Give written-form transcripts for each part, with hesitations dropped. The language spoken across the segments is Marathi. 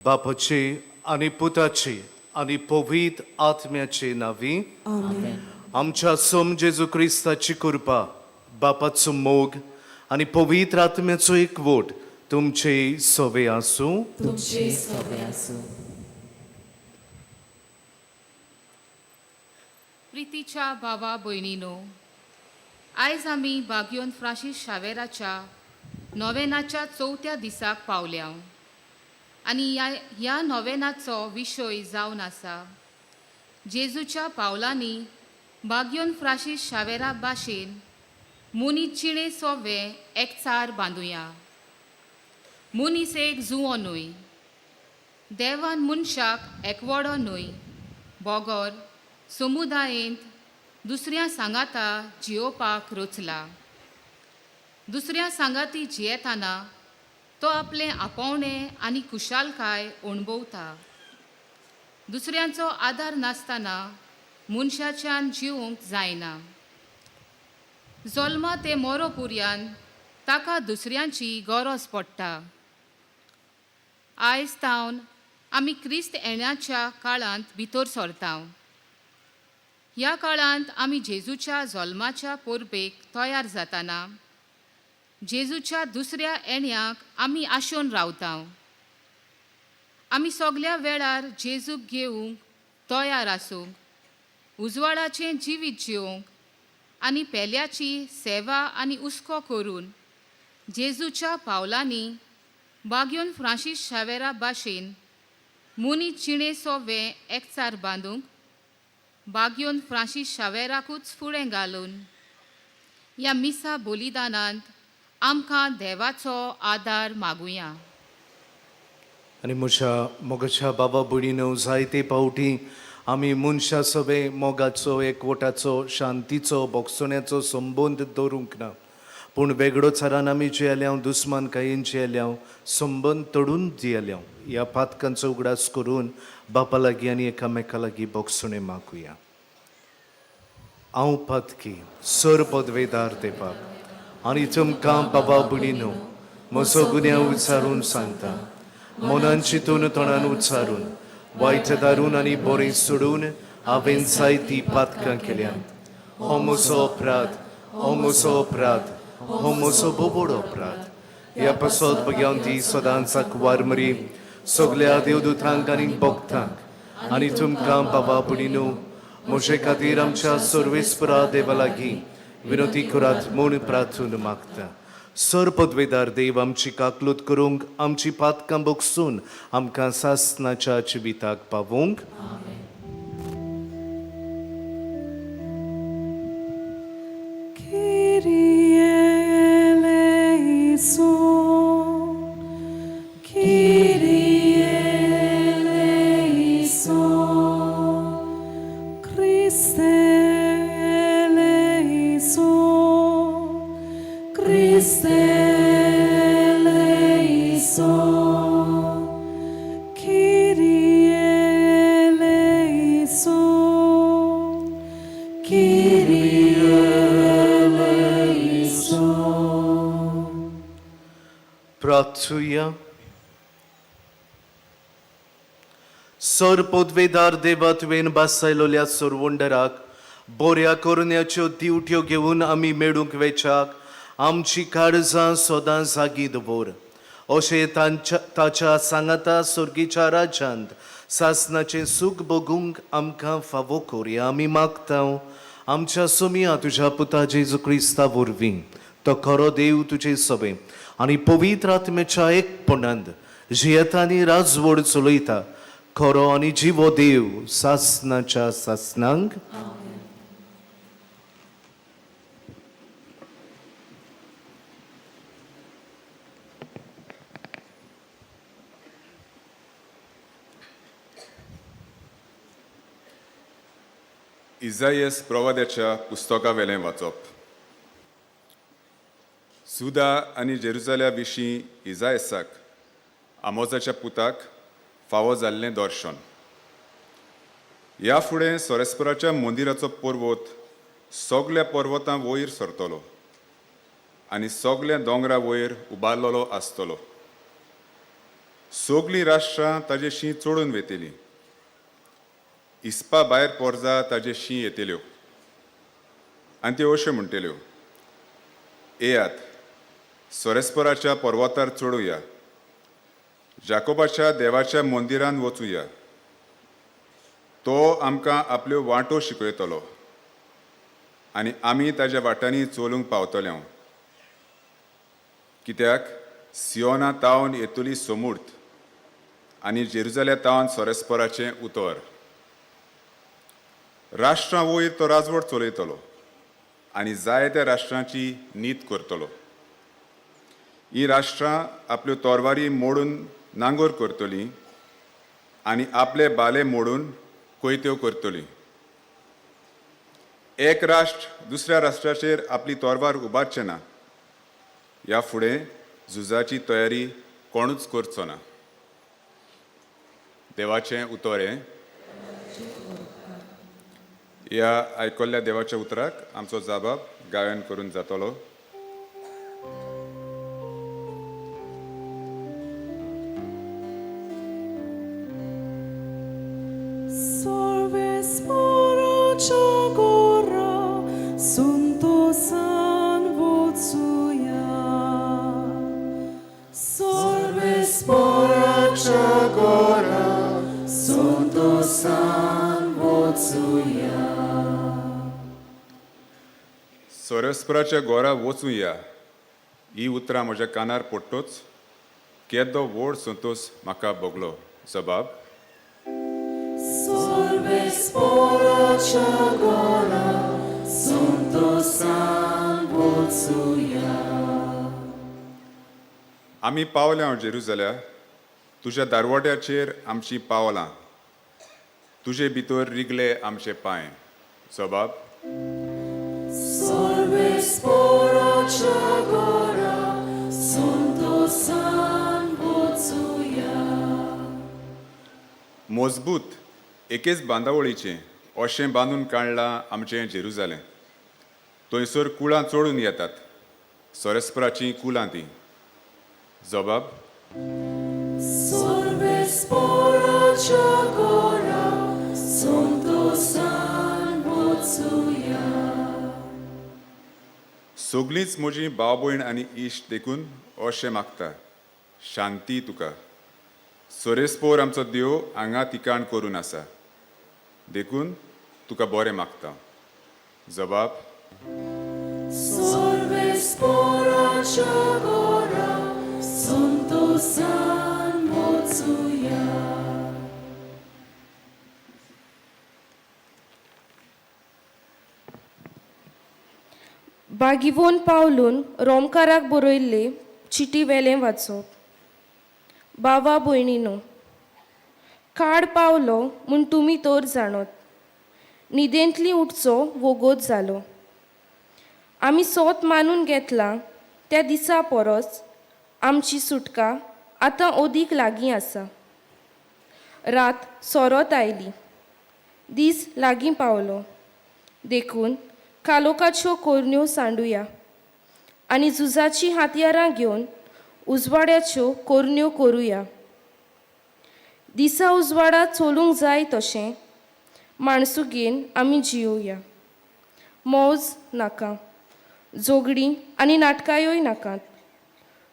बापाचे आणि पुताचे आणि पवित्र आत्म्याचे नावी आमेन. आमच्या सोम जेजू क्रिस्ताची कृपा, बापाचो मोग आणि पवित्र आत्म्याचो एकवट तुमचे सोबे आसूं. तुमचे सवे आसूं. प्रितीच्या भावा भयणीनो, आयज आमी बागयोन फ्रांसीस शावेराच्या नोवेनाच्या 4थ्या दिसाक पावल्या आनी ह्या नोवेनाचो विशय जावन आसा जेजूच्या पावलांनी बागयोन फ्रांसीस शावेरा भाशेन मुनीस जिणे सोवे एकचार बांदुया. मुनीस एक जुवो न्हय, देवान मनशाक एकवडो न्हय, बोगोर समुदायेंत दुसऱ्या सांगाता जियोवपाक रचला. दुसऱ्या सांगाती जियेतना तो आपले आपोवणें आनी खुशालकाय अणभवता. दुसऱ्यांचो आदार नासतना मनशाच्यान जिवंक जायना. जल्मा ते मोरो पुर्यान ताका दुसऱ्यांची गरज पडटा. आयज तावन आमी क्रिस्त येण्याच्या काळांत भितर सरता. ह्या काळांत आमी जेजूच्या जल्माच्या परबेक तयार जाताना जेजूच्या दुसऱ्या येण्याक आमी आशोवन रावता. आमी सगळ्या वेळार जेजूक घेवंक तयार आसूंक, उजवाडाचें जिवीत जिवंक आनी पेल्याची सेवा आनी उस्को करून जेजूच्या पावलांनी बागयोन फ्रांसीस शावेरा भाशेन मुनीस जिणे सोवे एकचार बांदूंक बागयोन फ्रांसीस शावेराकूच फुडें घालून ह्या मिसा बलिदानांत आमकां देवाचो आदार मागुया. आणि म्हज्या मोगाच्या बाबा भयणीनो, जायते फावटी आमी मनशा सोबे मोगाचो, एकवटाचो, शांतीचो, भोगसण्याचो संबंद दवरूंक ना. पूण वेगळो तरान आमी जियेल्या, दुस्मानकायेन जियेल्या, संबंद तोडून जियेल्या. ह्या पातकांचो उगडास करून बापा लागीं आनी एकामेका लागीं भोगसणें मागुया. हांव पातकी सर पदवेदार देवाक आनी तुमकां बाबा भयणीनो म्हजो गुन्यांव विचारून सांगता. मनान चिंतून तोंडान उच्चारून वायट दारून आनी बरें सोडून हांवें जायतीं पातकां केल्यात. हो म्हजो अपराध, हो म्हजो अपराध, हो म्हजो बोबोड अपराध. ह्या पासत भगवंती सदांच वार मरी सगळ्या देवदूतांक आनी भक्तांक आनी तुमकां बाबा भयणीनो म्हजे खातीर आमच्या सर्वेस्परा देवा लागीं विनोती करात म्हूण प्रार्थना मागता. सर पदवेदार देव आमची काकलूत करूंक, आमची पातकां भोगसून आमकां सासणाच्या जिविताक पावूंक. प्रार्थूया. सर पदवेदार देवा तुवें बासायलोल्या सोरवंडराक बऱ्या करण्याच्यो दिवट्यो घेवन आमी मेळूंक वेचाक आमची काळजां सदां जागी दवर. अशें ताच्या सांगाता सर्गीच्या राज्यांत सासणाचें सूख भोगूंक आमकां फावो कोरया. आमी मागता आमच्या सोमिया तुज्या पुता जेजू क्रिस्ता वरवीं. तो खरो देव तुजे सोबे आनी पवित्र आत्म्याच्या एकपणांत जियेता आनी राजवड चलयता खरो आनी जिवो देव सासणाच्या सासणांक. इजायस प्रवाद्याच्या पुस्तका वेलें वाचप. सुदा आनी जेरुजाल्या विशीं इजायसाक आमोजाच्या पुताक फावो जाल्लें दर्शन. ह्या फुडें सोरेस्पराच्या मंदिराचो पर्वत सगळ्या पर्वतां वयर सरतलो आनी सगळ्या दोंगरा वयर उबारलेलो आसतलो. सोगलीं राष्ट्रां ताजे शीं चोडून वेतेलीं. इस्पा भायर पोरजा ताजे शीं येतेल्यो आनी त्यो अश्यो म्हणटल्यो, येयात सोरेस्पराच्या पर्वतार चडुया, जाकोबाच्या देवाच्या मंदिरांत वचुया. तो आमकां आपल्यो वाटो शिकयतलो आनी आमी ताज्या वाटांनी चलूंक पावतले. कित्याक सियोना तावन येतली समूर्त आनी जेरुजाल्या तावन सोरेस्पराचें उतर. राष्ट्रां वयर तो राजवट चलयतलो आनी जायत्या राष्ट्रांची नीत करतलो. ही राष्ट्रां आपल्यो तोरवारी मोडून नांगोर करतलीं आनी आपले बाले मोडून कोयत्यो करतलीं. एक राष्ट्र दुसऱ्या राष्ट्राचेर आपली तोरवार उबारचें ना. ह्या फुडें झुजाची तयारी कोणूच करचो ना. देवाचें उतर हें. ह्या आयकल्ल्या देवाच्या उतराक आमचो जाबाब गायन करून जातलो. Soresporacia gora, Suntosan vocuja. Soresporacia gora, Suntosan vocuja. सोरेस्पराच्या गोरा वचूया ही उतरां म्हज्या कानार पडटोच केदो व्हड संतोश म्हाका भोगलो. जबाब. Soresporacia gora, Suntosan vocuja. आमी पावल्या जेरुजाल्या. तुज्या दारवाट्याचेर आमचीं पावलां. तुजे भितर रिगले आमचे पांय. जबाब. Soresporacia gora, Suntosan vocuja. मजबूत एकेच बांदावळीचें अशें बांदून काडलां आमचें जेरुजालें. थंयसर कुळां चडून येतात. सोरेस्पराचीं कुलां तीं. जबाब. Soresporacia gora, Suntosan vocuja. सगळींच म्हजीं भाव भयण आनी इश्ट देखून अशें मागता, शांती तुका. सोरेस्पोर आमचो देव हांगा तिकाण करून आसा. देखून तुका बरें मागता. जबाब. Soresporacia gora, Suntosan vocuja. बागिवोन पावलून रोमकाराक बरयल्ले चिटी वेलें वाचप. बावा भयणीनो, काळ पावलो म्हूण तुमी तर जाणत. न्हिदेंतली उठचो वगोत जालो. आमी सोत मानून घेतलां त्या दिसा परस आमची सुटका आतां ओदीक लागीं आसा. रात सोरोत आयली. दीस लागीं पावलो. देखून कालोकाच्यो कोरण्यो सांडुया आनी झुजाची हातयारां घेवन उजवाड्याच्यो कोरण्यो करुया. दिसा उजवाडात चलूंक जाय तशें माणसुगेन आमी जियोया. मौज नाका, जोगडी आनी नाटकायोय नाकात.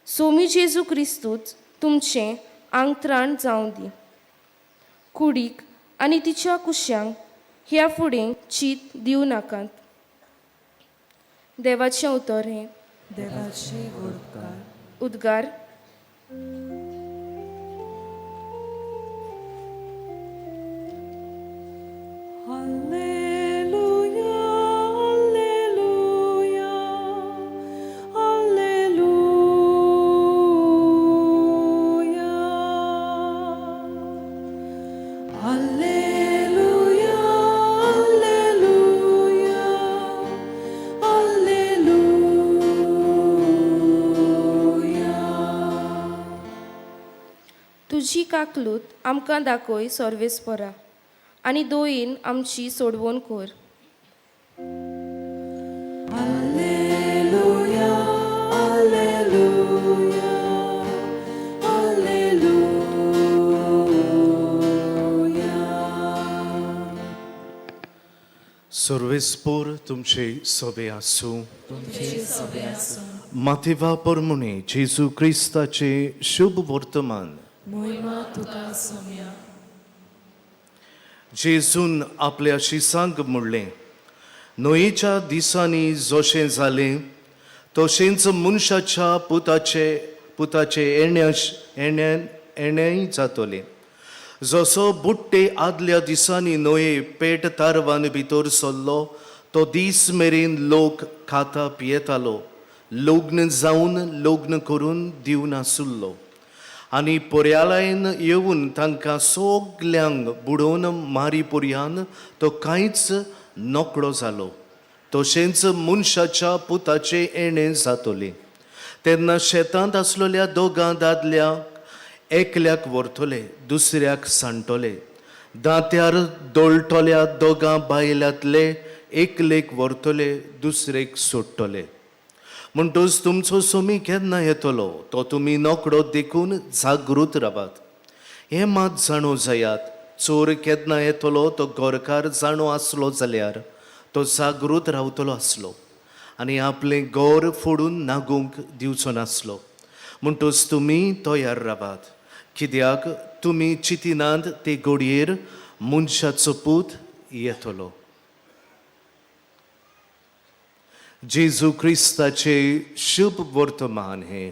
सोमी जेजू क्रिस्तूच तुमचें आंगत्राण जावं दी. कुडीक आनी तिच्या कुश्यांक ह्या फुडें चीत दिवं नाकात. देवाचें उतर हें. देवाचे उद्गार. उद्गार. Alleluia, alleluia, alleluia. Alleluia, alleluia, alleluia. तुजी काकलूत आमकां दाखय सर्वेस्परा आनी दोयेन आमची सोडवण कर. Alleluia, alleluia, alleluia. सर्वेस्पोर तुमचे सोबे आसूं. तुमचे सवे आसूं. माथेवा परमुणे जेजू क्रिस्ताचे शुभ वर्तमान. मोहिमा तुका सोम्या. जेजून आपल्या शिसांक म्हणलें, नोयेच्या दिसांनी जशें जालें तशेंच मनशाच्या पुताचे येणेंय जातलें. जसो बुट्टे आदल्या दिसांनी नोये पेट तारवान भितर सरलो तो दीस मेरेन लोक खाता पियेतालो, लग्न जावन लग्न करून दिवनासुल्लो. आनी पर्यालायन येवन तांकां सगल्यांक बुडोवन मारी पर्यान तो कांयच नोकडो जालो. तशेंच मनशाच्या पुताचे येणें जातलें. तेन्ना शेतांत आसलेल्या दोगां दादल्यांक एकल्याक व्हरतले, दुसऱ्याक सांडटले. दांत्यार दोळटल्या दोगां बायल्यांतले एकलेक व्हरतले, दुसरेक सोडटले. म्हणटच तुमचो सोमी केन्ना येतलो तो तुमी नोकडो देखून जागृत रावात. हें मात जाणो जायात, चोर केन्ना येतलो तो गोरकार जाणो आसलो जाल्यार तो जागृत रावतलो आसलो आनी आपलें गोर फोडून नागूंक दिवचो नासलो. म्हणटच तुमी तयार रावात, कित्याक तुमी चिंतिनात ते घडयेर मनशाचो पूत येतलो. जेजू क्रिस्ताचे शुभ वर्तमान हे.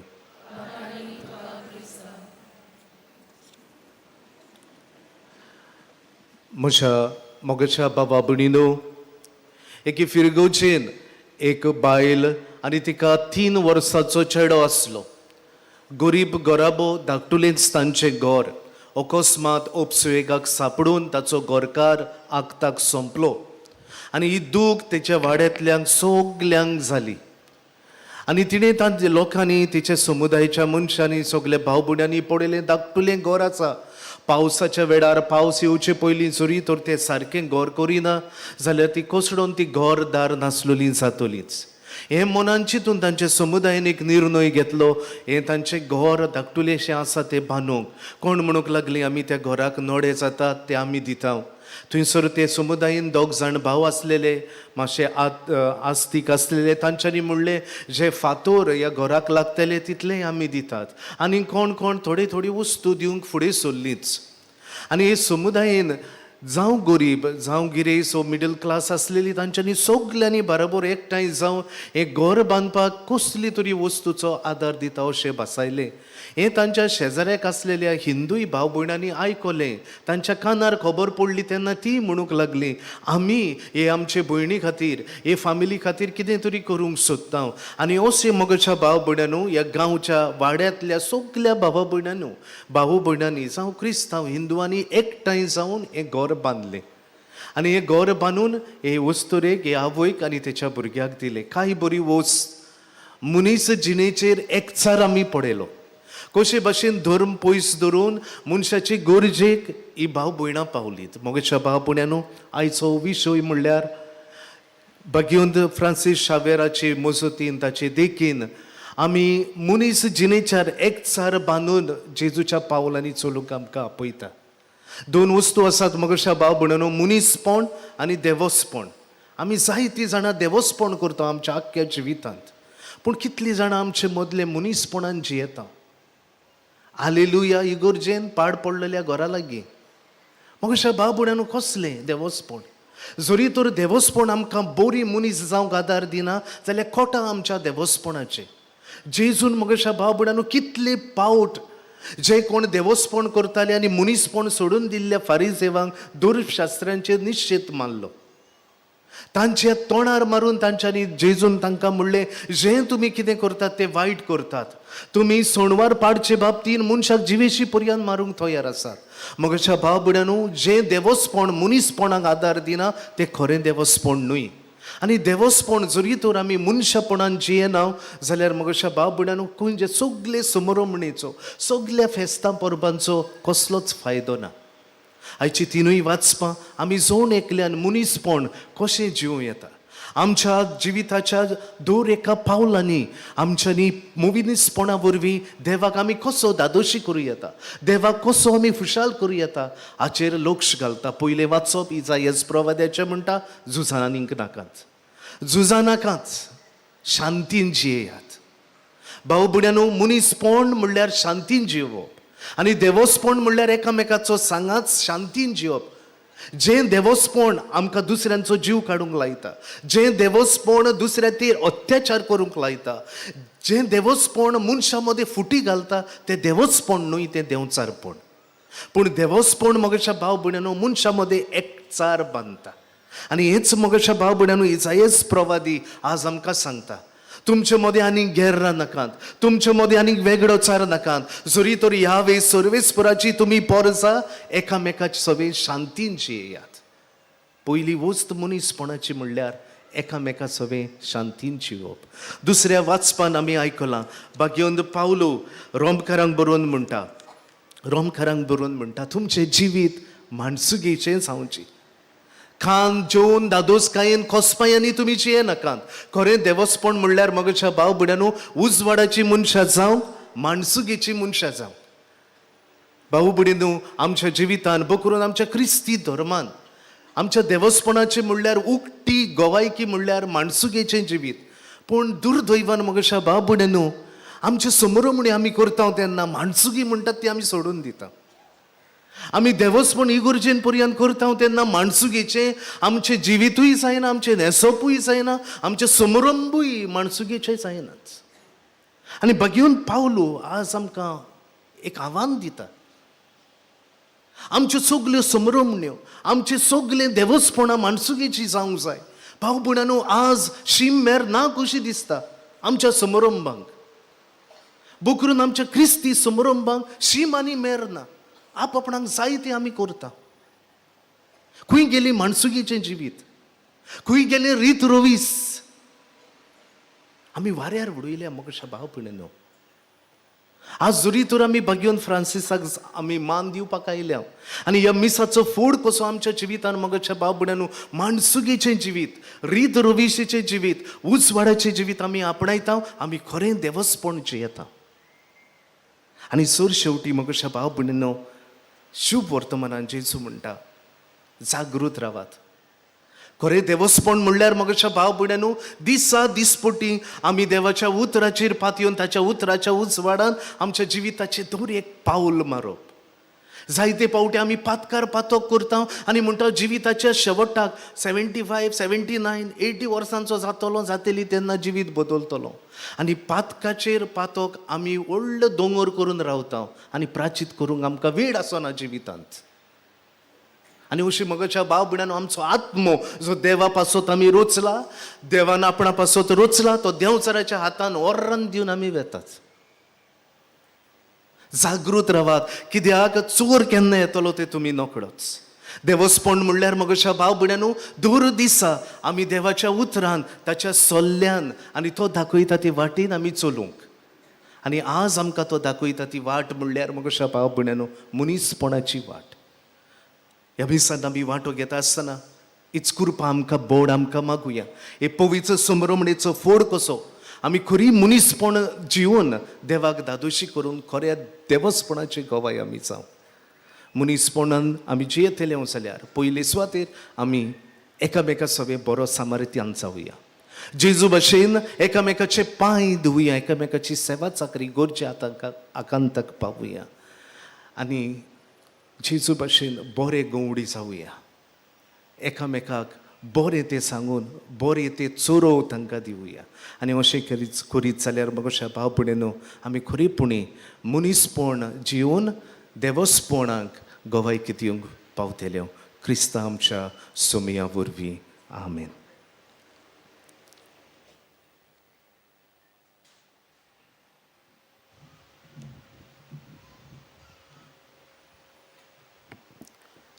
म्हज्या मोगाच्या बाबा भयणीनो, एके फिरगोचेन एक बायल आनी तिका 3 वर्सांचो चेडो आसलो. गरीब गोराबो धाकटुलेंच तांचें गोर. अकस्मात उपसुवेगाक सांपडून ताचो गोरकार आगताक सोंपलो आनी ही दूख तेच्या वाड्यांतल्यांक सगल्यांक जाली. आनी तिणें तांच्या लोकांनी, तिच्या समुदायाच्या मनशांनी, सगल्या भाव भयण्यांनी पळयलें धाकटुलें गोर आसा. पावसाच्या वेळार पावस येवचे पयलीं जरी तर तें सारकें गोर करिना जाल्यार ती कोसडून ती गोर दार नासलेलीं जातलींच. हे मनान चिंतून तांच्या समुदायान एक निर्णय घेतलो, हें तांचें घर धाकटुलेशें आसा तें बांदूंक. कोण म्हणूंक लागलीं, आमी त्या घराक नोडे जातात ते आमी दिता. थंयसर ते समुदायान 2 जाण भाव आसलेले, मातशे आस्तीक आसलेले. तांच्यांनी म्हणलें, जे फातोर ह्या घराक लागतले तितलें आमी दितात. आनी कोण कोण थोडी वस्तू दिवंक फुडें सरलींच. आनी हे समुदायान जावं गरीब जावं गिरेस वो मिडल क्लास आसलेली, तांच्यांनी सगल्यांनी बरोबर एकठांय जावन हें घर बांदपाक कसली तरी वस्तूचो आदार दिता अशें भासायलें. हें तांच्या शेजाऱ्याक आसलेल्या हिंदूय भाव भयणांनी आयकलें. तांच्या कानार खबर पडली तेन्ना ती म्हणूंक लागली, आमी हे आमचे भयणी खातीर, हे फामिली खातीर कितें तरी करूंक सोदता. आनी अशें मोगाच्या भाव भयणांनो, ह्या गांवच्या वाड्यांतल्या सगल्या भाव भयणांनी जावं क्रिस्तांव हिंदुआंनी एकठांय जावन हें घर बांदलें. आनी हें घर बांदून हे वस्तुरेक, हे आवयक आनी तेच्या भुरग्याक दिलें. कांय बरी वस्त मनीस जिणेचेर एकचार आमी पळयलो. कशे भाशेन धर्म पयस धरून मनशाचे गरजेक ही भाव भयणां पावलीत. मोगाच्या भाव भयणांनो, आयचो विशय म्हणल्यार भगवंत फ्रांसीस शावेराचे मजतीन, ताचे देखीन आमी मनीस जिणेच्यार एकचार बांदून जेजूच्या पावलांनी चलूंक आमकां आपयता. 2 वस्तू आसात मोगाच्या भाव भयणांनो, मनीसपण आनी देवस्पण. आमी जायतीं जाणां देवस्पण करता आमच्या आख्ख्या जिवितांत, पूण कितलीं जाणां आमचे मदले मनीसपणान जियेता. हालेलुया ही गरजेन पाड पडलेल्या घरा लागीं. मोगाच्या भाव भयणांनो, कसलें देवस्पण. जरी तर देवस्पण आमकां बरी मनीस जावंक आदार दिना जाल्यार खोटां आमच्या देवस्पणाचें. जेजून मोगाच्या भाव भयणांनो कितले पावट जे कोण देवस्पण करताले आनी मनीसपण सोडून दिल्ल्या फारिसेवांक धर्मशास्त्रांचेर निश्चित मारलो. तांच्या तोंडार मारून तांच्यांनी जेजून तांकां म्हणलें, जें तुमी कितें करतात तें वायट करतात. तुमी सोणवार पाडचे बाबतीन मनशाक जिवेशी पर्यंत मारूंक तयार आसात. मोगाच्या भाव भयणांनो, जें देवस्पण मनीसपणाक आदार दिना तें खरें देवस्पण न्हय. आनी देवस्पण जरी तर आमी मनशापणान जियेना जाल्यार मोगाच्या भाव भयणांनो, खंयचे सगले समारंभणेचो, सगल्या फेस्तां परबांचो कसलोच फायदो ना. आयची 3 वाचपां आमी जावन एकल्यान मनीसपण कशें जिवूं येता. आमच्या जिविताच्या दर एका पावलांनी आमच्यांनी मोविनीसपणा वरवीं देवाक आमी कसो दादोशी करूं येता, देवाक कसो आमी खुशाल करूं येता हाचेर लक्ष घालता. पयलें वाचप इजायास प्रवाद्याचें म्हणटा, झुजांनीक नाकात, झुजां नाकात, शांतीन जियेयात. भाऊ भयण्यांनो, मनीसपण म्हणल्यार शांतीन जियोवप आनी देवस्पण म्हणल्यार एकामेकाचो सांगात शांतीन जियोवप. जें देवस्पण आमकां दुसऱ्यांचो जीव काडूंक लायता, जें देवस्पण दुसऱ्याचेर अत्याचार करूंक लायता, जें देवस्पण मनशां मदें फुटी घालता, तें देवस्पण न्हय, तें देंवचारपण. पूण देवस्पण मोगाच्या भाव भयण्यांनो मनशां मदें एकचार बांदता. आनी हेच मोगाच्या भाव भयण्यांनो इसायास प्रवादी आज आमकां सांगता, तुमचे मदें आनीक गेर्रां नाकात, तुमचे मदें आनीक वेगळोचार नाकात. जरी तर ह्या वेळेस सर्वेस्पराची तुमी पोरसां एकामेकाचे सगळे शांतीन जियेयात. पयली वस्त मनीसपणाची म्हणल्यार एकामेका सगळे शांतीन जियोवप. दुसऱ्या वाचपान आमी आयकलां, भाग्यवंत पावलो रोमकारांक बरोवन म्हणटा तुमचें जिवीत माणसुगेचें जावचें. खान जेवन दादोसकायेन खोसपायांनी तुमी जिये नाकात. खरें देवस्पण म्हणल्यार मोगाच्या भाव भयण्यांनो उजवाडाची मनशां जावं, माणसुगेची मनशां जावं. भाऊ भयण्यांनो, आमच्या जिवितान बकरून आमच्या क्रिस्ती धर्मान आमच्या देवस्पणाचें म्हणल्यार उक्ती गोवायकी म्हणल्यार माणसुगेचें जिवीत. पूण दुर्दैवान मोगाच्या भाव भयण्यांनो, आमचे समोरमणी आमी करता तेन्ना माणसुगी म्हणटात ती आमी सोडून दिता. आमी देवस्पण इगोर्जेन पर्यंत करता तेन्ना माणसुगेचें आमचें जिवितूय जायना, आमचें न्हेसपूय जायना, आमचें समारंभूय माणसुगेचें जायनाच. आनी भाग्यवंत पावलो आज आमकां एक आव्हान दिता. आमच्यो सगल्यो समारंभण्यो, आमचें सगलें देवस्पणां माणसुगेचीं जावंक जाय. भाव भयण्यांनो, आज शीम मेर ना कशी दिसता आमच्या समारंभांक. बकरून आमच्या क्रिस्ती समारंभांक शीम आनी मेर ना. आपणाक जाय तें आमी करता. खंय गेली माणसुगेचें जिवीत, खंय गेले रीत रोवीस आमी वाऱ्यार उडयल्या मोगाच्या भाव भयण्यांनो. आज जरी तर आमी भाग्यवंत फ्रांसिसाक आमी मान दिवपाक आयल्या आनी ह्या मिसाचो फोड कसो आमच्या जिवितान मोगाच्या भाव भयण्यांनो माणसुगेचें जिवीत, रीत रोवीशेचें जिवीत, उजवाडाचें जिवीत आमी आपणायता, आमी खरें देवस्पण जियेता. आनी सर शेवटी मोगाच्या भाव भयण्यांनो, शुभ वर्तमानान जेजू म्हणटा जागृत रावात. खरें देवस्पण म्हणल्यार मोगाच्या भाव भयण्यांनो दिसा दिसपटी आमी देवाच्या उतराचेर पातयेवन ताच्या उतराच्या उजवाडान आमच्या जिविताचें दर एक पावल मारप. जायते पावटी आमी पातकार पातोक करता आनी म्हणटा जिविताच्या शेवटाक 75, 79, 80 वर्सांचो जातलो जातली तेन्ना जिवीत बदलतलो. आनी पातकाचेर पातोक आमी व्हडलो दोंगर करून रावता आनी प्राचीत करूंक आमकां वेळ आसना जिवितांत. आनी अशी मोगाच्या भाव भयण्यांनो आमचो आत्मो जो देवा पासत आमी रोचला, देवान आपणा पासत रोचला, तो देंवचाराच्या हातान ओर्रान दिवन आमी वेतात. जागृत रावात, कित्याक चोर केन्ना येतलो ते तुमी नकळोच. देवस्पण म्हणल्यार मोगाच्या भाव भयण्यांनो दर दिसा आमी देवाच्या उतरान ताच्या सल्ल्यान आनी तो दाखयता ती वाटेन आमी चलूंक. आनी आज आमकां तो दाखयता ती वाट म्हणल्यार मोगाच्या भाव भयण्यांनो मनीसपणाची वाट. ह्या दिसान आमी वांटो घेता आसतना हीच कृपा आमकां बोड आमकां मागुया. हे पवित्र समरमणेचो फोड कसो आमी खरी मनीसपण जिवन देवाक दादोशी करून खऱ्या देवस्पणाची गोवाय आमी जावं. मनीसपणान आमी जियेतले जाल्यार पयले सुवातेर आमी एकामेका सगळे बरो सामर्थ्यान जावया. जेजू भाशेन एकामेकाचे पांय धुवया, एकामेकाची सेवा चाकरी गोरच्या आकांताक पावुया आनी जेजू भाशेन बरे गवडी जावया. एकामेकाक बरें तें सांगून बरें तें चोरो तांकां दिवया. आनी अशें करीत जाल्यार मोगाच्या भाव भयण्यांनो आमी खरेपणी मनीसपण जिवन देवस्पणाक गोवायकी दिवंक पावतल्यो. क्रिस्ता आमच्या सोमया वरवीं. आमेन.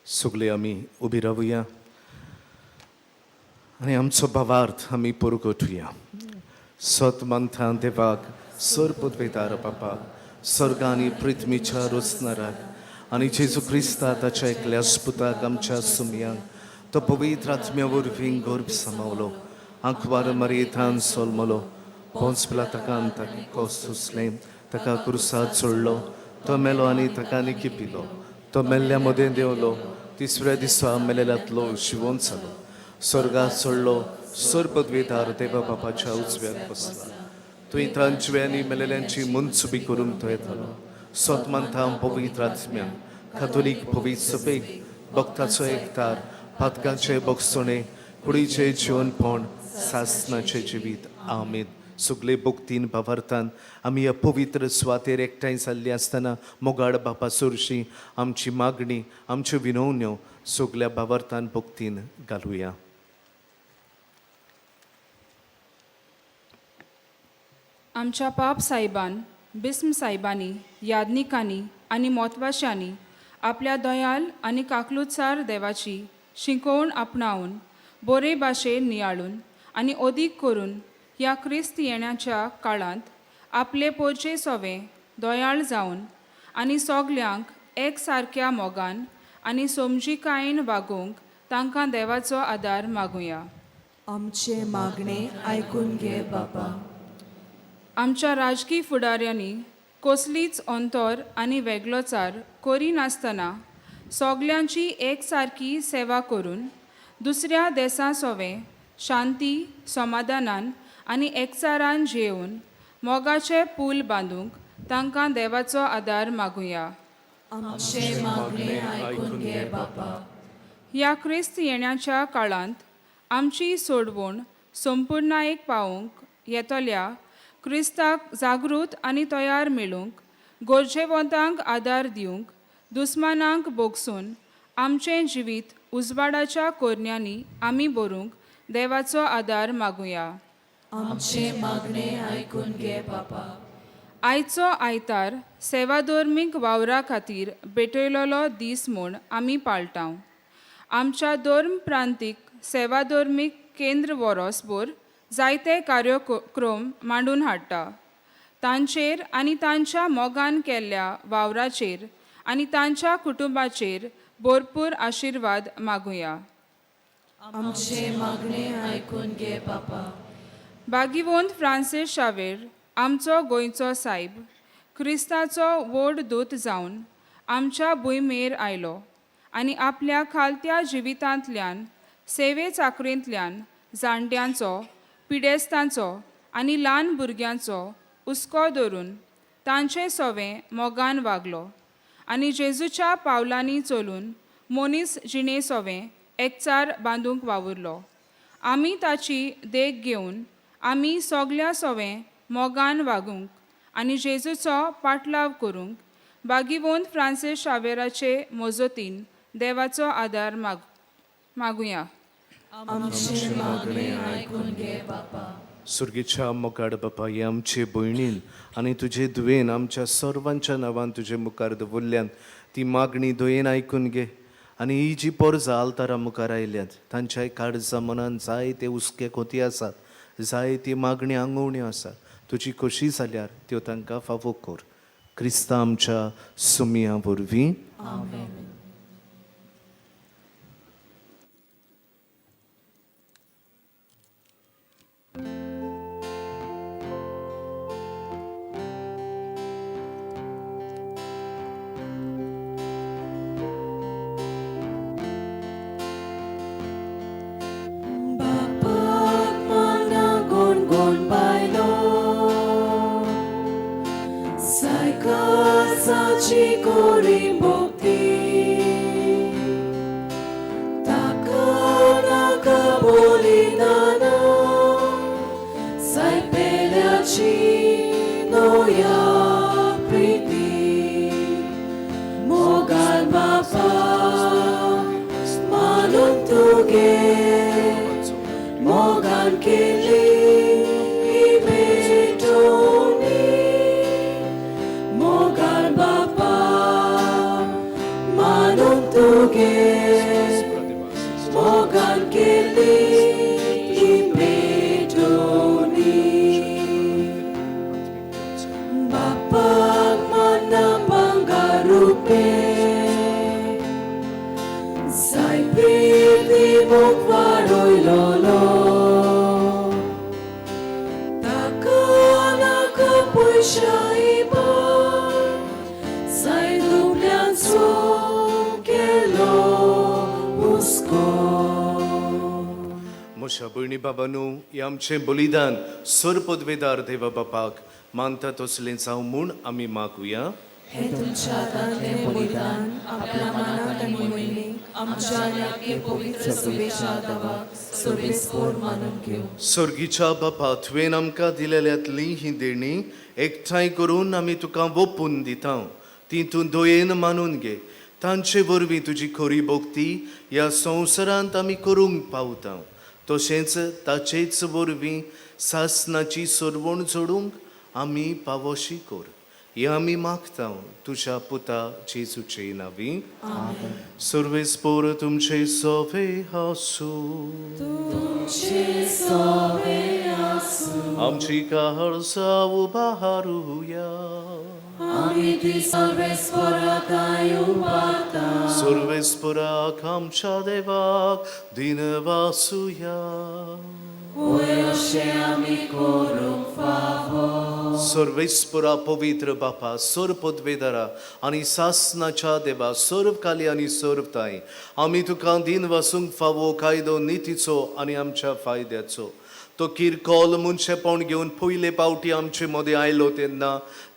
सगळे आमी उबी रावया आनी आमचो भावार्थ आमी परगटुया. सत मानता देवाक, सर पदवेदार बापाक, स्वर्गांनी पृथ्वीच्या रोचणाराक आनी जेजू क्रिस्ता ताच्या एकल्या पुताक आमच्या सुमयांक तो पवित्र आत्म्या वरवीं गर्भ सामावलो Ankvar Maritan Solmolo, Pons Platakan Kostuslem, Taka Kursat Sollo, Tomelo ani Takani Kipilo, Tomelia Modendeolo, Tisre Diswa Melelatlo, Shivonsalo, Sorga Sollo, Sorpodvitar Deva Papa Chausver Posla. Tuitanchweni Melelenchi Munsubi Kurum Toetalo, Sotmantam Povitratmian, Catholic Povitsobe, Boktaso Ektar, Patkache Boksone, Kuriche Chion Pon, Sasnache Jivit, Amen. Sugle Buktin Bavartan, आम्ही अपवित्र स्वातेर एकठांय जाल्ली आसतना मोगाड बापा सुरशी आमची मागणी आमच्यो विनवण्यो सगल्या बावर्तान भक्तीन घालुया. आमच्या पाप साहेबान बिस्म साहेबांनी यादनिकांनी आणि मोतवाशांनी आपल्या दयाल आणि काकलुतसार देवाची शिकवण आपणावून बरे भाशेन नियाळून आणि अदीक करून ह्या क्रिस्त येण्याच्या काळांत आपले पोरचे सोवे दयाळ जावन आणि सोगल्यांक एक सारक्या मोगान आणि समजिकायेन वागोवंक तांकां देवाचो आदार मागुया. आमचे मागणे ऐकून घे बाबा. आमच्या राजकी फुडाऱ्यांनी कसलीच अंतर आनी वेगळोचार करिनासतना सोगल्यांची एकसारकी सेवा करून दुसऱ्या देशां सोवे शांती समाधानान आनी एकचारान जेवन मोगाचे पूल बांदूंक तांकां देवाचो आदार मागुया. आमचे मागणे ऐकून घे बाबा. ह्या क्रिस्त येण्याच्या काळांत आमची सोडवण संपूर्णायेक पावोवंक येतल्या क्रिस्ताक जागृत आनी तयार मेळूंक गरजेवंतांक आदार दिवंक दुस्मानांक बोगसून आमचें जिवीत उजवाडाच्या कोरण्यांनी आमी भरूंक देवाचो आदार मागुया. आमचे मागणे ऐकून घे बाबा. आयचो आयतार सेवाधर्मीक वावरा खातीर भेटयलोलो दीस म्हूण आमी पाळटाव. आमच्या धर्म प्रांतीक सेवाधर्मीक केंद्र वरोसभर जायते कार्यक्रम मांडून हाडटा. तांचेर आनी तांच्या मोगान केल्ल्या वावराचेर आनी तांच्या कुटुंबाचेर भरपूर आशिर्वाद मागुया. आमचे मागणे ऐकून घे बाबा. भागिवंत फ्रांसीस शावेर आमचो गोंयचो सायब क्रिस्ताचो व्हड दूत जावन आमच्या भुंयमेर आयलो आनी आपल्या खालत्या जिवितांतल्यान सेवे चाकरेंतल्यान जाणट्यांचो पिडेस्तांचो आनी ल्हान भुरग्यांचो हुस्को धरून तांचे सोवें मोगान वागलो आनी जेजूच्या पावलांनी चलून मनीस जिणे सोवें एकचार बांदूंक वावुरलो. आमी ताची देख घेवन आमी सोगल्या सोवें मोगान वागूंक आनी जेजूचो पाटलाव करूंक भागिवंत फ्रांसीस शावेराचे मजतीन देवाचो आदार मागुया. आमचे मागणे ऐकून घे बाबा. सुर्गीच्या मोगाड बापा हे आमचे भयणीन आनी तुजे दुवेन आमच्या सर्वांच्या नांवान तुजे मुखार दवरल्यान ती मागणी दोयेन आयकून घे आनी ही जी पोरजां आल्तारा मुखार आयल्यात तांच्याय काळजा मनान जायते हुस्के खोती आसात, जायती मागणी आंगवण्यो आसात. तुजी खोशी जाल्यार त्यो तांकां फावो कर. क्रिस्ता आमच्या सुमिया वरवीं. बापाक माना गोन गोन बायलो सायकासाची कोरी भोक्ती ताका नाका बोलिदाना सायपेल्याची नोया प्रीती मोगाल बापा मानून तुगे मोगान केली भेटोनी मोगाल बापा मानून तुगे मोगान केली भेटोनी बापाक माना bangarupe Sai piti mok varoi lolo म्हज्या भयणी बाबांनो, हे आमचें बलिदान सर पदवेदार देवा बापाक मानता तसलें जावं म्हूण आमी मागुया. हे तुमच्या हातांतलें बलिदान आपल्या मनात आनी मोहिमेक आमच्या आनी आपले पवित्र सुबेच्या देवाक सर्वेस्पोर मानून घेवं. सर्गीच्या बापा, तुवें आमकां दिलेल्यांतली ही देणी एकठांय करून आमी तुका ओपून दिता. ती तूं दोयेन मानून घे. तांचे वरवीं तुजी खरी भोक्ती ह्या संवसारांत आमी करूंक पावता. तशेंच ताचेच वरवीं सासणाची सरवण जोडूंक आमी पावोशी कर. हे आमी मागता तुज्या पुता जेजूचे नांवी. सर्वेस्पोर तुमचे सोवे आसूं. आमची काळजा उबारूया. सर्वेस्पोराक आमच्या देवाक दिनवासुया. सर्वेस्पोरा पवित्र बापा, सर्व पदवेदारा आनी सासणाच्या देवा, सर्व काली आनी सर्व ताई, आमी तुका दिन वासूंक फावो कायदो नितीचो आनी आमच्या फायद्याचो. तो किरकोल मुनशेपण घेवन पयले पावटी आमचे मदें आयलो तेन्ना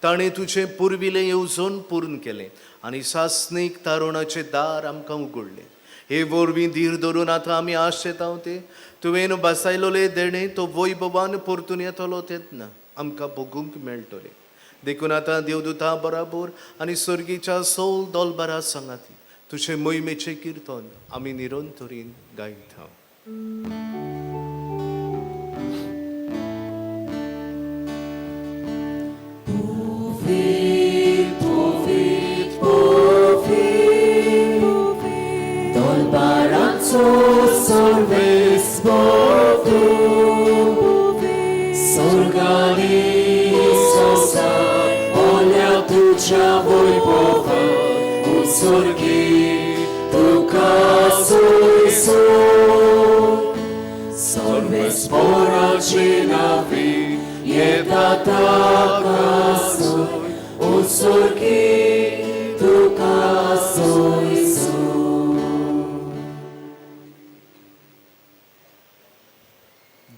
ताणें तुजें पुर्विलें येवजण पूर्ण केलें आनी सासणीक तारुणाचें दार आमकां उगडलें. हे वरवीं धीर धरून आतां आमी आशेतां ते तुवें बसायलोले देणे तो वैभवान परतून येतलो तेन्ना आमकां भोगूंक मेळटलें. देखून आतां देवदूतां बराबर आनी सर्गीच्या सौल दोलबारा सांगाती तुजे मोहिमेचें किर्तन आमी निरंतरीन गायता.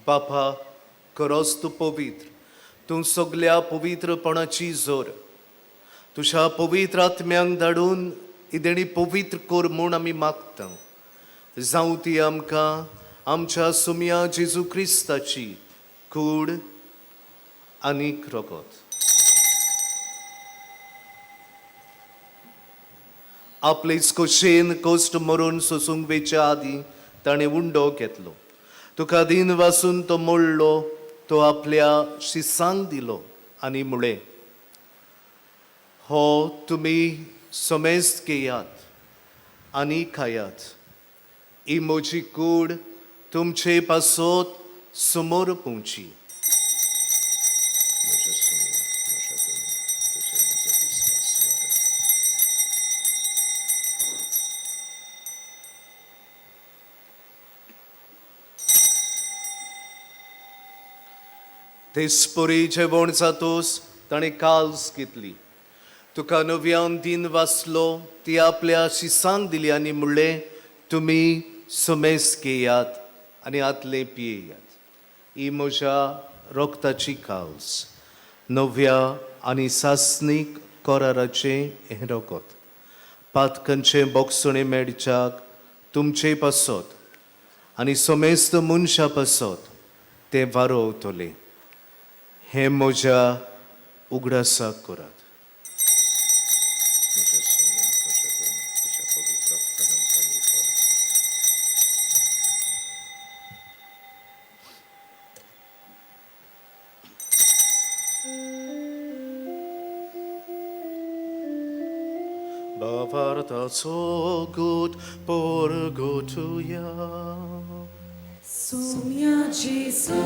बापा, खरोच तूं पवित्र. तूं सगल्या पवित्रपणाची जोर. तुज्या पवित्र आत्म्यांक धाडून ही देणी पवित्र कर म्हूण आमी मागता. जावं ती आमकां आमच्या सुमया जेजू क्रिस्ताची कूड आनी रगत. आपलेच खोशेन कश्ट मरून सोसूंक वेच्या आदीं ताणें उंडो घेतलो. तुका दिन वासून तो मोडलो. तो आपल्या शिसांक दिलो आनी म्हळें, हो तुमी समेस्त घेयात आनी खायात. ही म्हजी कूड तुमचे पासत समोर पोवची. तेसपरी जेवण जातोच ताणें काल्स घेतली. तुका नव्यान दिन वाचलो ती आपल्या शिसांक दिली आनी म्हणलें, तुमी समेस्त घेयात आनी आतले पियेयात. ही म्हज्या रोगताची काल्स, नव्या आनी सासणीक कोराराचें हें रगत. पातकांचें बोगसणें मेळच्याक तुमचे पासत आनी समेस्त मनशा पासत तें वारोवतलें. हे म्हज्या उगडासाक करात. Bavartaco gut porgotuja. Sumia Jesu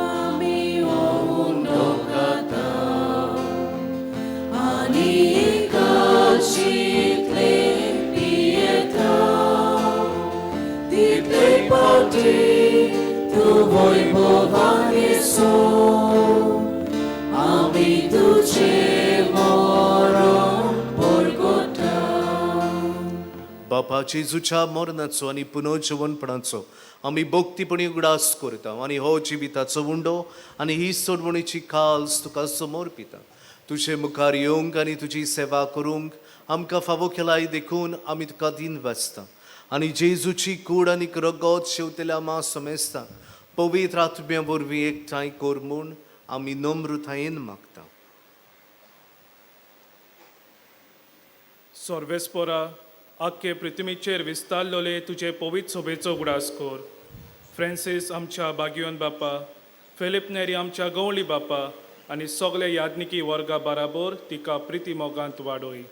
ami ondokata ani kachitle pieta di poti tu wojwowanie są ami tucie moron porgota. बापा जेजूच्या मरणाचो आनी पुनर्जीवनपणाचो आमी भोक्तीपणी उगडास करता आनी हो जिविताचो उंडो आनी ही सोडवणीची काल्स तुका समोर पिता. तुजे मुखार येवंक आनी तुजी सेवा करूंक आमकां फावो केलाय देखून आमी तुका दिन वाचता आनी जेजूची कूड आनी रगत शेवतेल्या मास समेस्ता पवित्र आत्म्या वरवीं एकठांय कर म्हूण आमी नम्रतायेन मागता. सर्वेस्परा आख्खे पृथ्वीचेर विस्तारलोले तुजे पवित्र सोबेचो उगडास कर. फ्रांसीस आमच्या बागियोन बापा, फिलिप नेरी आमच्या गवळी बापा आनी सगळे याज्ञिकी वर्गा बराबर तिका प्रिती मोगांत वाडोय.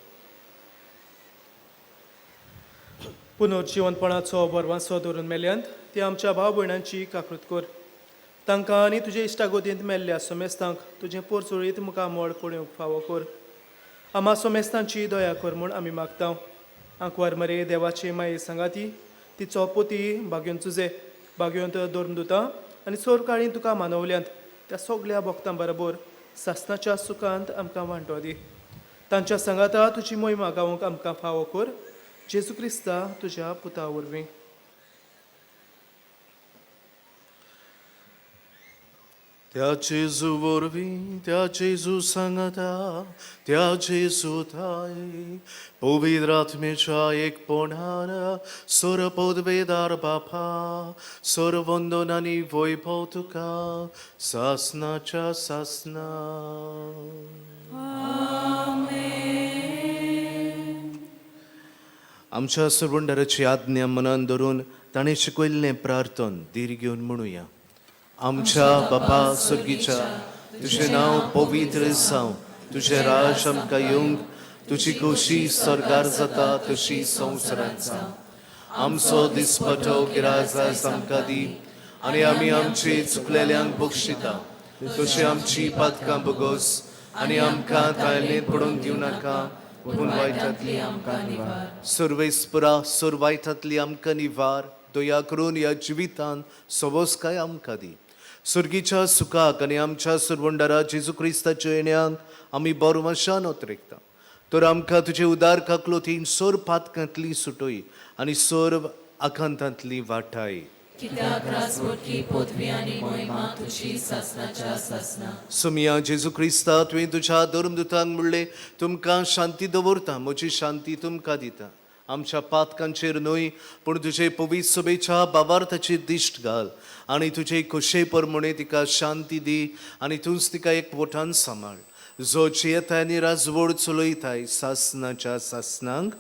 पुनर्जीवनपणाचो बरवांसो धरून मेल्यांत ती आमच्या भाव भयणांची काकृत कर. तांकां आनी तुजे इश्टागोदींत मेल्ल्या सोमेस्तांक तुजें पोरचुळीत मुखार मोड पळोवंक फावो कर. आम्हा सोमेस्तांची दया कर म्हूण आमी मागता. आंकवार मरे देवाची माये सांगाती तिचो पोती भाग्योन तुजे भाग्योंत धरून दिता आनी सोर काळीं तुका मानवल्यांत त्या सगळ्या भक्तां बरोबर सासणाच्या सुखांत आमकां वांटो दी. तांच्या सांगाता तुजी मोहिमा गावूंक आमकां फावो कर. जेजू क्रिस्ता तुज्या पुता वरवीं. त्या जेजू वरवीं त्या जेजू सांगता त्या जेजू थाय पवित्र आत्म्याच्या एकपणान सोर पदवेदार बापा सोर वंदन आनी वैभव तुका सासणाच्या सासना. आमच्या सर्वंडाराची आज्ञा मनान धरून ताणें शिकयल्लें प्रार्थन धीर घेवन म्हणुया. आमच्या बापा सर्गीच्या तुजें नांव पवित्र जावं. तुजें राज आमकां येवंक. तुजी खोशी स्वर्गार जाता तशी संवसारांत जावं. आमचो दिसपटो गिराय आयज आमकां दी आनी आमी आमचे चुकलेल्यांक बक्षिता तशी आमची पातकां बगोस आनी आमकां तायलेंत पडूंक दिवं नाका पूण वायटांतली आमकां निवार. सर्वेस्परा सोर वायटांतली आमकां निवार. दया करून ह्या जिवितान सवस्काय आमकां दी. सर्गीच्या सुखाक आनी आमच्या सर्वंडारा जेजू क्रिस्ताच्या येण्यान आमी बरवशान ओतरेकता. तर आमकां तुजे उदार काकलोतीन सोर पातकांतली सुटोय आनी सोर आकांतांतली वाटाय. कित्याक राजवटकी पदवी आनी मोहिमा तुजी सासणाच्या सासना. सुमिया जेजू क्रिस्ता तुवें तुज्या धर्मदुतांक म्हणलें तुमकां शांती दवरता म्हजी शांती तुमकां दिता. आमच्या पातकांचेर न्हय पूण तुजे पवित्र सभेच्या भावार्थाचेर दिश्ट घाल आनी तुजे खोशे परमणे तिका शांती दी आनी तूंच तिका एकवटान सांबाळ. जो येताय आनी राजवड चलयताय सासणाच्या सासनांक.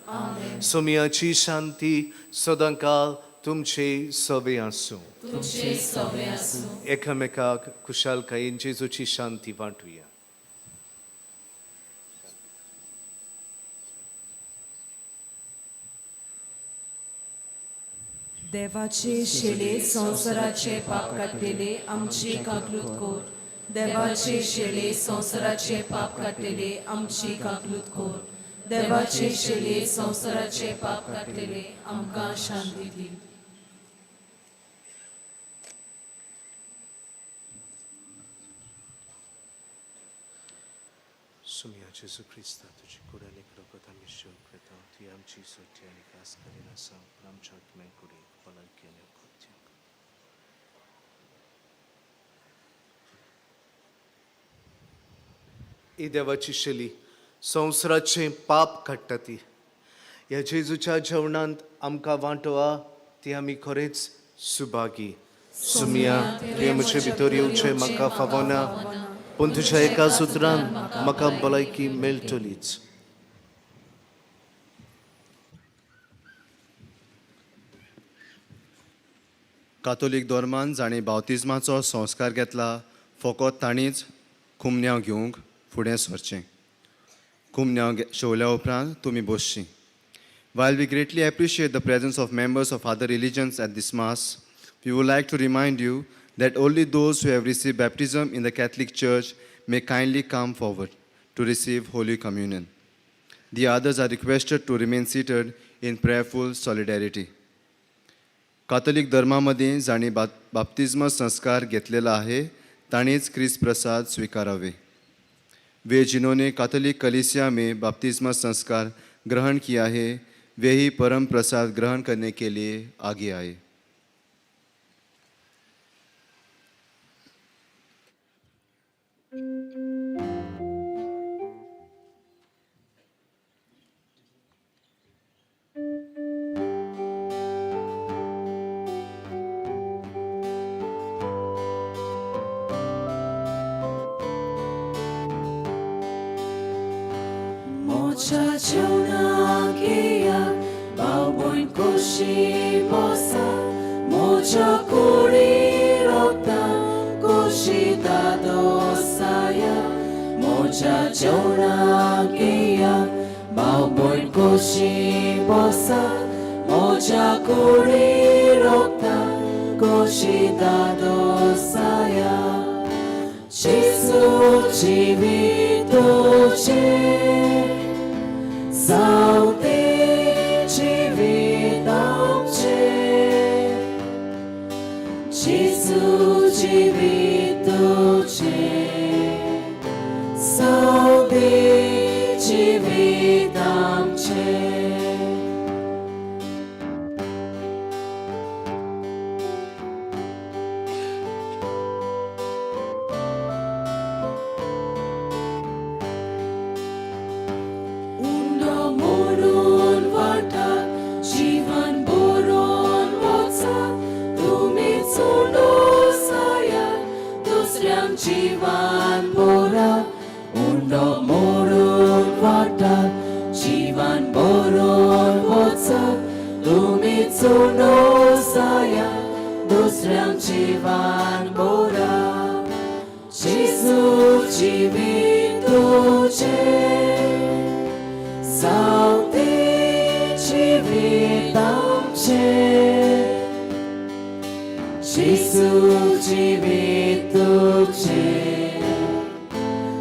सुमियाची शांती सदांकाळ तुमचे सवे आसूं. तुमचे सवे आसूं. एकामेकाक कुशालकायेन जेजूची शांती वांटुया. देवाचे शेळे संवसाराचे पाप काडलेले आमची काकलूत कोर. देवाचे शेळे संवसाराचे पाप काडलेले आमची काकलूत कोर. देवाचे शेळे संवसाराचे पाप काडलेले आमकां शांती दी. सुमिया जेजू क्रिस्ता तुजी कुड आनी रगत आमी शेव करता. ती आमची सोटी आनी खास करीन आसा पूण आमच्या आत्म्या कुडीक भलायकी आनी अकृत्याक. ही देवाची शेली संवसाराचे पाप काडटा ती. ह्या जेजूच्या जेवणांत आमकां वांटोवा ती आमी खरेंच सुभागी. सुमिया तुवें म्हजे भितर येवचें म्हाका फावो ना पूण तुज्या एका सुत्रान म्हाका भलायकी मेळटलीच. कातोलीक धर्मान जाणें बावतिजमाचो संस्कार घेतला फकत ताणीच कुमन्यांव घेवंक फुडें सरचें. कुमन्यांव शेवल्या उपरांत तुमी बसचीं. While we greatly appreciate the presence of members of other religions at this Mass, we would like to remind you that only those who have received baptism in the Catholic Church may kindly come forward to receive Holy Communion. The others are requested to remain seated in prayerful solidarity. कातोलिक धर्मामध्ये जाणी बाप्तिस्म संस्कार घेतलेला आहे ताणीच ख्रिस्त प्रसाद स्वीकारावे. वे जिन्होंने कैथोलिक कलीसिया में बपतिस्मा संस्कार ग्रहण किया है वे ही परम प्रसाद ग्रहण करने के लिए आगे आए। 모자 전하기야 바보인 곳이 벗어 모자 꼬리 롭다 곳이 다도사야 모자 전하기야 바보인 곳이 벗어 모자 꼬리 롭다 곳이 다도사야 지수 지위 도체 사우디 지위 넘체 지수 지위 도체 사우디 지위 넘체 Jivan bora undo morun vata Jivan borun votsa Tumit suno saya Dusryang jivan bora Jisu jivit tuche Sauti jivit amche Jisu jivit tuche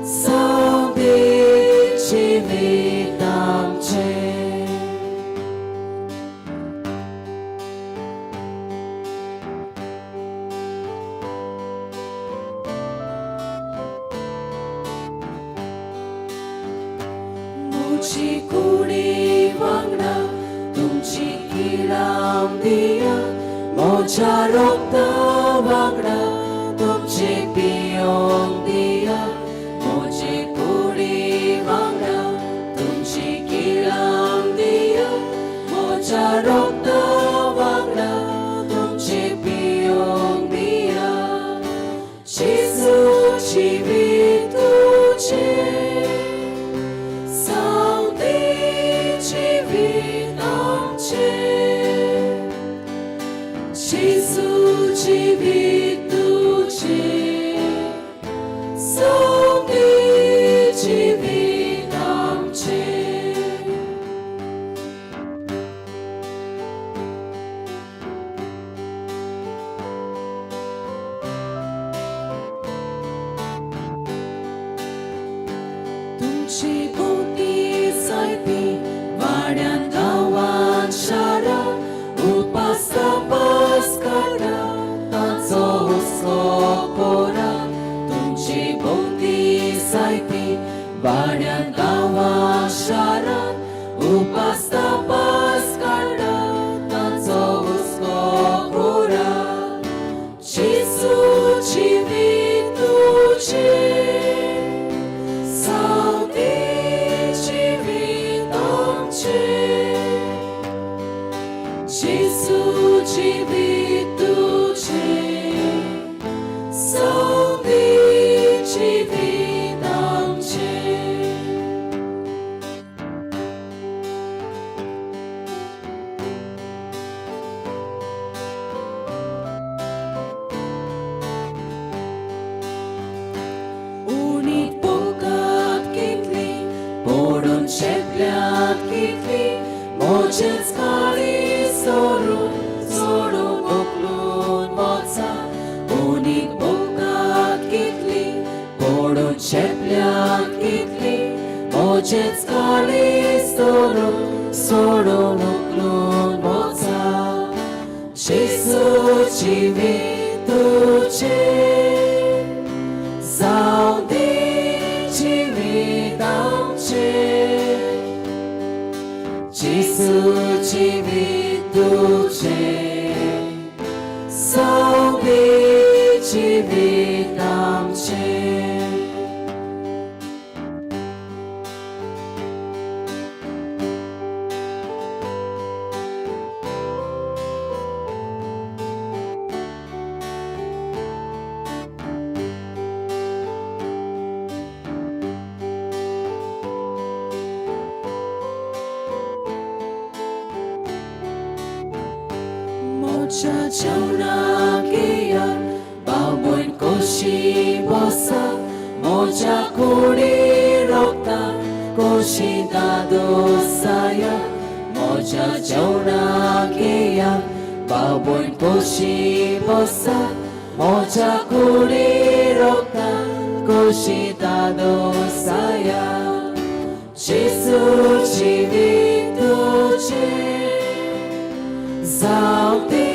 Sauti jivit amche Muci kuri wangna Tumci kilam dia Moja rokta wangna Tumci piyong dia Moji kuri wangna Tumci kilam dia Moja rokta wangna Tumci piyong dia Jisu jivit tuche Sauti jivit amche Jisu jivit tuche Sauti jivit amche Tumci bukti saipi Varyan gawan shara Upas tapas kara Tanso usko kora Tumci bukti saipi Varyan gawan shara Upas tapas kara Tanso usko kora Jisu jivit tuche Sauti jivit amche Jisu jivit tuche Sauti jivit amche Unit pokat kitli Podon cheplat kitli Mojet skali sorun Sorun oklun motsa Unit pokat kitli Podon cheplat kitli Mojet skali sorun Sorun oklun motsa Jisu jivit tuche Sauti jivit amche Jisu जिवीत तुझें सगळे जिवीत आमचें मोच्या जेवणाक येयात भाव भयण कशी बसत मोच्या कुडी रोखतात कशी दादोसाया मोच्या जेवणाक येयात भाव भयण कशी बसत मोच्या कुडी रोखतात कशी दादोसाया जेसू जिवीत तुझें जावते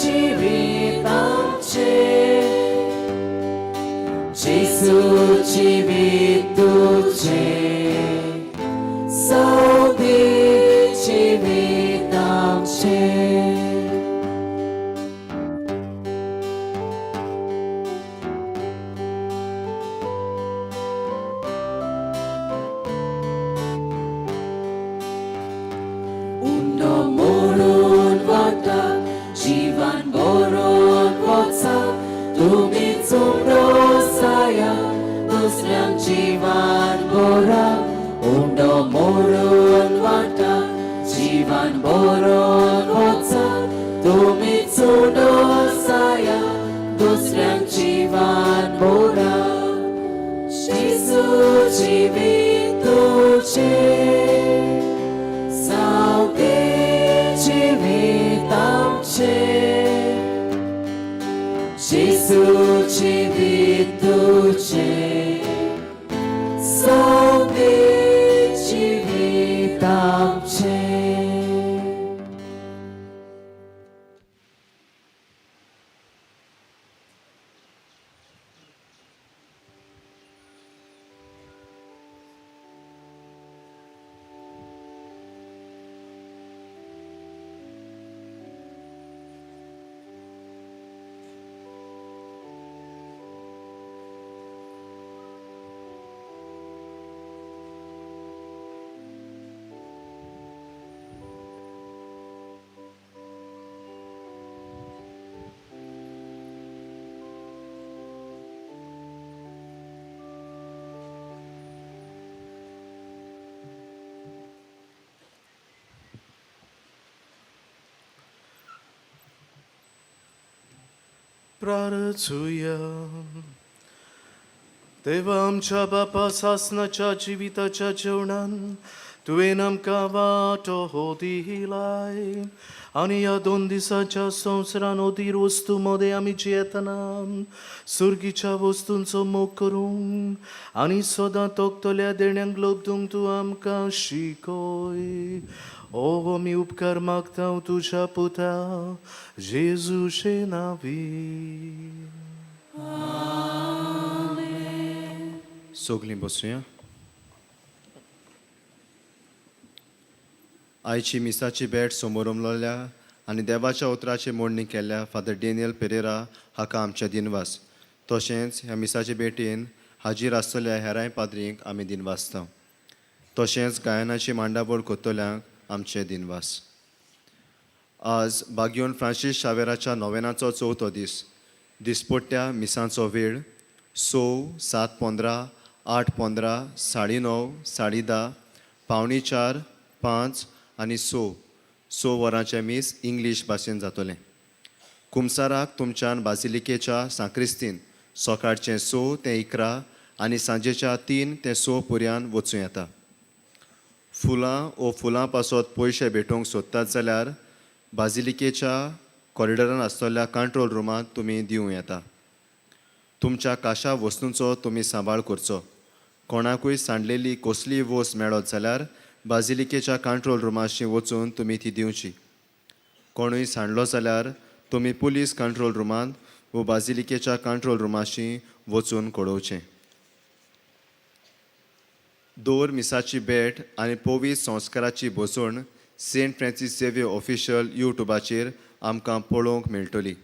जिवीत आमचें जेसू जिवीत तुझें जावते जिवीत आमचें उंडो मोडून वता जीवन बरोवन वचा तुमी चुंडो साया दुसऱ्यांक जीवन बरा उंडो मोडून वता जीवन बरोवन वचा तुमी चुंडो साया दुसऱ्यांक जीवन बरा जेसू जिवीत तुझें जावते जिवीत आमचें जेसू जिवीत तुझें जावते जिवीत आमचें प्रार्थूया देवा आमच्या बापा सासनाच्या जिविताच्या जेवणान तुवें आमकां वाटो हो दिलाय आनी ह्या 2 दिसाच्या संवसारान ओदीर वस्तू मध्ये आमी जियेतना सुर्गीच्या वस्तूंचो मोग करूंक आनी सदां तोखतल्या देण्यांक लोबदूंक तूं आमकां शिकय ओ आमी उपकार मागता तुझ्या पुता जेजूचे नावी सोगलीं बसूया आयची मिसाची भेट समोर उमलल्या आनी देवाच्या उतराची मोडणी केल्या फादर डेनियल पेरेरा हाका आमचे दिनवास तशेंच ह्या मिसाचे भेटीन हाजीर आसतल्या हेरांय पाद्रींक आमी दिनवासता तशेंच गायनाची मांडावळ कोत्तल्यांक आमचे दिनवास आज बागयोन फ्रांसीस शावेराच्या नोवेनाचो चवथो दीस दिसपट्ट्या मिसांचो वेळ 6, 7:15, 8:15, 9:30, 10:30, 3:45, 5 आनी 6 वरांचे मीस इंग्लीश भाशेन जातलें कुमसाराक तुमच्यान बाजिलिकेच्या सांक्रिस्तीन सकाळचें 6 ते 11 आनी सांजेच्या 3 ते 6 पर्यान वचूं येता फुलां ओ फुलां पासत पयशे भेटोवंक सोदतात जाल्यार बाजिलिकेच्या कॉरिडरान आसतल्या कंट्रोल रुमांत तुमी दिवं येता तुमच्या काशा वस्तूंचो तुमी सांबाळ करचो कोणाकूय सांडलेली कसलीय वस्त मेळत जाल्यार बाजिलिकेच्या कंट्रोल रुमाशी वचून तुमी ती दिवची कोणूय सांडलो जाल्यार तुमी पुलीस कंट्रोल रुमांत वो बाजिलिकेच्या कंट्रोल रुमाशी वचून कळोवचें दोर मिसाची भेट आनी पोवीस संस्काराची बसवण सेंट फ्रांसीस झेवियर ऑफिशियल यूट्यूबाचेर आमकां पळोवंक मेळटली.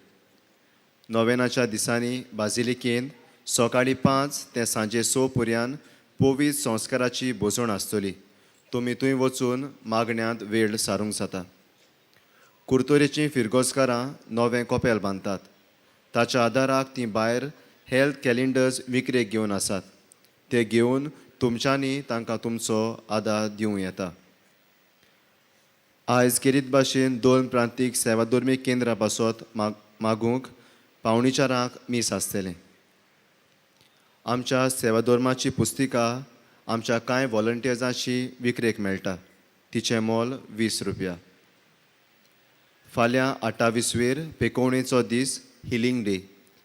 नोवेनाच्या दिसांनी बाजिलिकेंत सकाळीं 5 ते सांजे 6 पर्यंत पवित्र संस्काराची बोसोण आसतली. तुमी थंय वचून मागण्यांत वेळ सारूंक जाता. कुर्तोरेचीं फिरगोजकारां नवें कोपेल बांदतात. ताच्या आदाराक तीं भायर हेल्थ कॅलेंडर्स विक्रेक घेवन आसात. ते घेवन तुमच्यांनी तांकां तुमचो आदार दिवं येता. आयज केरीत भाशेन 2 प्रांतीक सेवाधर्मी केंद्रां पासत मागूंक पावणेचारांक मीस आसतलें. आमच्या सेवाधर्माची पुस्तिका आमच्या कांय व्हॉलंटियर्सांची विक्रेक मेळटा. तिचें मोल 20 रुपया. फाल्यां 28वेर पेकोवणेचो दीस हिलिंग डे.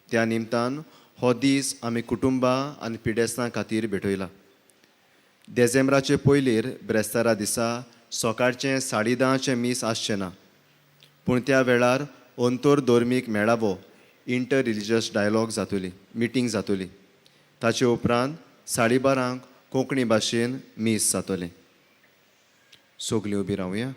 त्या निमतान हो दीस आमी कुटुंबां आनी पिडेस्तां खातीर भेटयला. डिसेंबराचे पयलीर ब्रेस्तारा दिसा सकाळचें 10:30 मीस आसचें ना. पूण त्या वेळार अंतर धर्मीक मेळावो इंटर रिलिजियस डायलॉग जातली, मिटींग जातली. ताचे उपरांत 12:30 कोंकणी भाशेन मीस जातलें. सगळीं उबी रावया.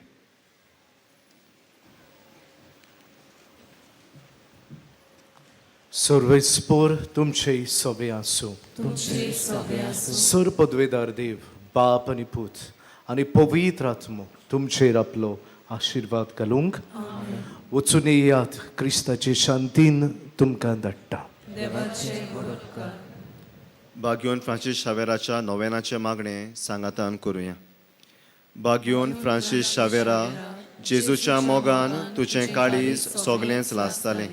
सर्वेस्पोर तुमचे सोबे आसूं. तुमचे सगळे आसूं. सर पदवेदार देव, बाप आनी पूत आनी पवित्र आत्मो तुमचेर आपलो आशिर्वाद घालूंक. वचून येयात, क्रिस्ताचे शांतीन तुमकां धाडटा. देवाचे बरोबर. बागयोन फ्रांसीस शावेराच्या नोवेनाचे मागणें सांगातान करुया. बागयोन फ्रांसीस शावेरा, जेजूच्या मोगान तुजें काळीज सोगलेंच लासतालें.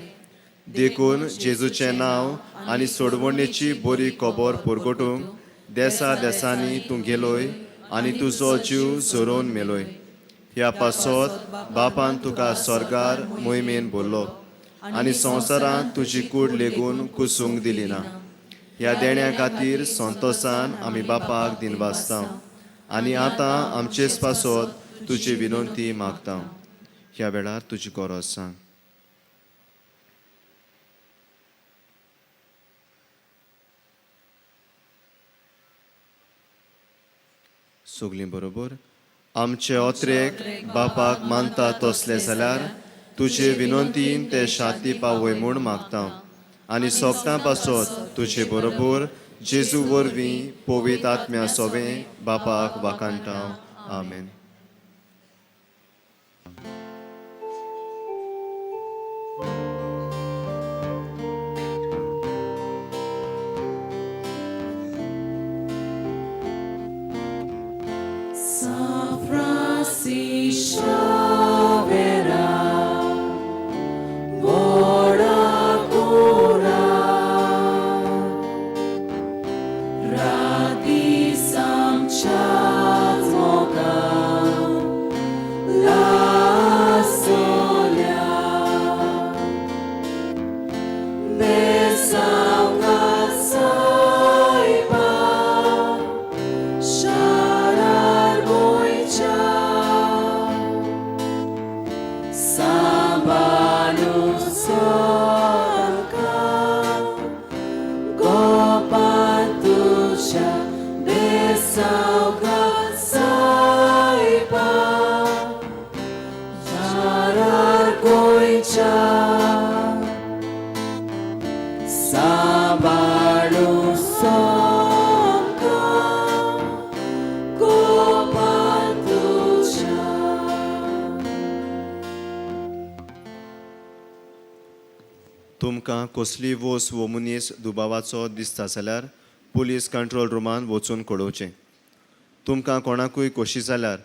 देखून जेजूचें नांव आनी सोडवणेची बरी खबर परगटूंक देसा देसांनी तूं गेलोय आनी तुजो जीव झरोवन मेलोय. ह्या पासत बापान तुका स्वर्गार मोहिमेन भरलो आनी संवसारांत तुजी कूड लेगून कुसूंक दिली ना. ह्या देण्या खातीर संतोशान आमी बापाक दिनवासता आनी आतां आमचेच पासत तुजी विनंती मागता. ह्या वेळार तुजी गरज सांग. सगलीं बरोबर. आमचे ओत्रेक बापाक मानता तसले जाल्यार तुजे विनंतीन ते शांती पावय म्हूण मागता आनी सोगतां पासत तुजे बरोबर जेजू वरवीं पवित्र आत्म्या सोबें बापाक वाखाणटा. आमेन. तुमकां कसली वोस वो मनीस दुबावाचो दिसता जाल्यार पुलीस कंट्रोल रुमान वचून कळोवचें. तुमकां कोणाकूय खोशी जाल्यार